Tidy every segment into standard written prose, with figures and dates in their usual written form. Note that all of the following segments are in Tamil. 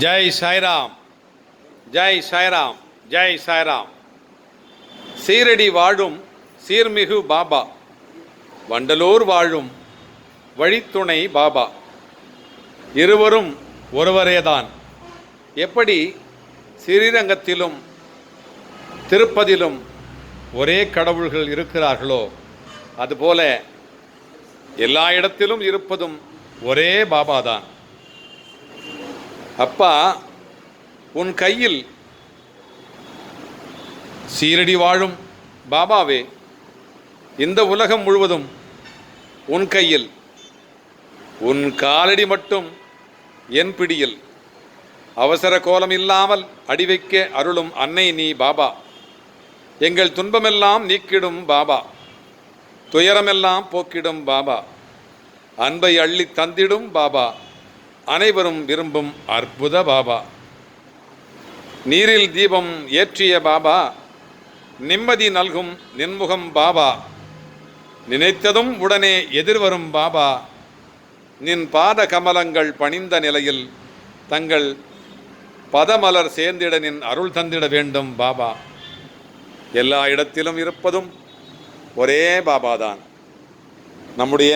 ஜெய் சாய்ராம், ஜெய் சாய்ராம், ஜெய் சாய்ராம். சீரடி வாழும் சீர்மிகு பாபா, வண்டலூர் வாழும் வழித்துணை பாபா, இருவரும் ஒருவரேதான். எப்படி ஸ்ரீரங்கத்திலும் திருப்பதிலும் ஒரே கடவுள்கள் இருக்கிறார்களோ, அதுபோல எல்லா இடத்திலும் இருப்பதும் ஒரே பாபாதான். அப்பா, உன் கையில் சீரடி வாழும் பாபாவே, இந்த உலகம் முழுவதும் உன் கையில், உன் காலடி மட்டும் என் பிடியில். அவசர கோலம் இல்லாமல் அடி வைக்க அருளும் அன்னை நீ பாபா. எங்கள் துன்பமெல்லாம் நீக்கிடும் பாபா, துயரமெல்லாம் போக்கிடும் பாபா, அன்பை அள்ளி தந்திடும் பாபா, அனைவரும் விரும்பும் அற்புத பாபா. நீரில் தீபம் ஏற்றிய பாபா, நிம்மதி நல்கும் நின்முகம் பாபா, நினைத்ததும் உடனே எதிர்வரும் பாபா, நின் பாத கமலங்கள் பணிந்த நிலையில் தங்கள் பதமலர் சேர்ந்திட நின் அருள் தந்திட வேண்டும் பாபா. எல்லா இடத்திலும் இருப்பதும் ஒரே பாபாதான். நம்முடைய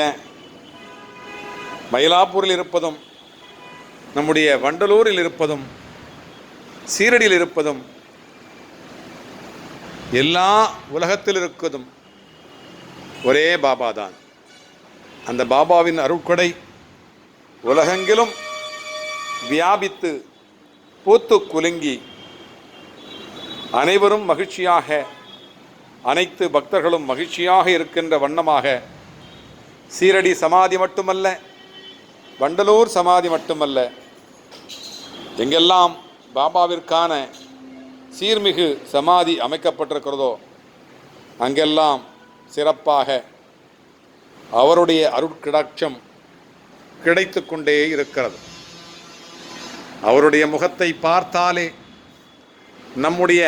மயிலாப்பூரில் இருப்பதும், நம்முடைய வண்டலூரில் இருப்பதும், சீரடியில் இருப்பதும், எல்லா உலகத்தில் இருக்குதும் ஒரே பாபாதான். அந்த பாபாவின் அருட்கொடை உலகெங்கிலும் வியாபித்து பூத்து குலுங்கி அனைவரும் மகிழ்ச்சியாக, அனைத்து பக்தர்களும் மகிழ்ச்சியாக இருக்கின்ற வண்ணமாக சீரடி சமாதி மட்டுமல்ல, வண்டலூர் சமாதி மட்டுமல்ல, எங்கெல்லாம் பாபாவிற்கான சீர்மிகு சமாதி அமைக்கப்பட்டிருக்கிறதோ அங்கெல்லாம் சிறப்பாக அவருடைய அருட்கிடாட்சம் கிடைத்து கொண்டே இருக்கிறது. அவருடைய முகத்தை பார்த்தாலே நம்முடைய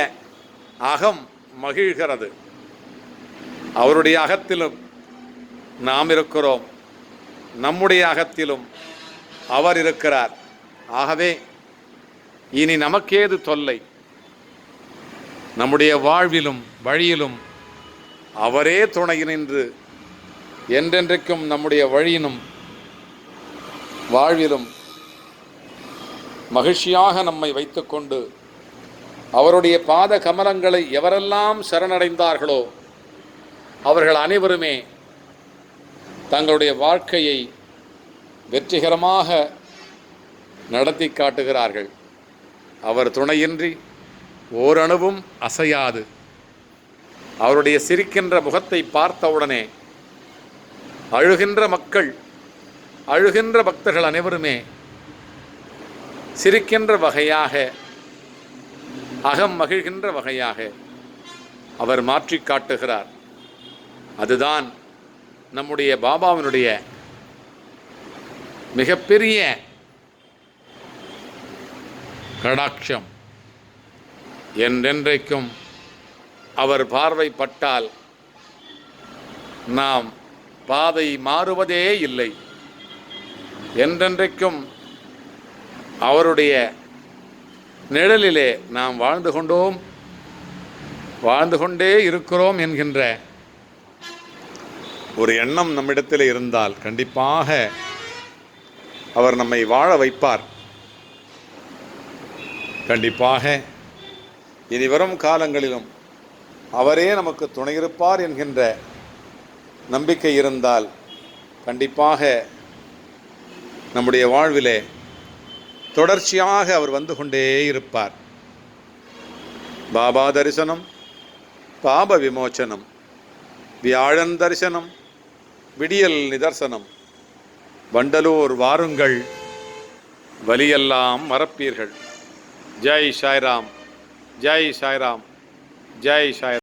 அகம் மகிழ்கிறது. அவருடைய அகத்திலும் நாம் இருக்கிறோம், நம்முடைய அகத்திலும் அவர் இருக்கிறார். ஆகவே இனி நமக்கேது தொல்லை? நம்முடைய வாழ்விலும் வழியிலும் அவரே துணை நின்று என்றென்றைக்கும் நம்முடைய வழியினும் வாழ்விலும் மகிழ்ச்சியாக நம்மை வைத்துக்கொண்டு அவருடைய பாத கமலங்களை எவரெல்லாம் சரணடைந்தார்களோ அவர்கள் அனைவருமே தங்களுடைய வாழ்க்கையை வெற்றிகரமாக நடத்தி காட்டுகிறார்கள். அவர் துணையின்றி ஓரணுவும் அசையாது. அவருடைய சிரிக்கின்ற முகத்தை பார்த்தவுடனே அழுகின்ற மக்கள், அழுகின்ற பக்தர்கள் அனைவருமே சிரிக்கின்ற வகையாக, அகம் மகிழ்கின்ற வகையாக அவர் மாற்றி காட்டுகிறார். அதுதான் நம்முடைய பாபாவினுடைய மிகப்பெரிய கடாட்சம். என்றென்றைக்கும் அவர் பார்வைப்பட்டால் நாம் பாதை மாறுவதே இல்லை. என்றென்றைக்கும் அவருடைய நிழலிலே நாம் வாழ்ந்து கொண்டே இருக்கிறோம் என்கின்ற ஒரு எண்ணம் நம்மிடத்தில் இருந்தால் கண்டிப்பாக அவர் நம்மை வாழ வைப்பார். கண்டிப்பாக இனி வரும் காலங்களிலும் அவரே நமக்கு துணையிருப்பார் என்கின்ற நம்பிக்கை இருந்தால் கண்டிப்பாக நம்முடைய வாழ்விலே தொடர்ச்சியாக அவர் வந்து கொண்டே இருப்பார். பாபா தரிசனம், பாப விமோச்சனம், வியாழன் தரிசனம், விடியல் நிதர்சனம், வண்டலூர் வாருங்கள், வலியெல்லாம் மறப்பீர்கள். ஜெய் சாய்ராம், ஜெய் சாய்ராம், ஜெய் சாய்.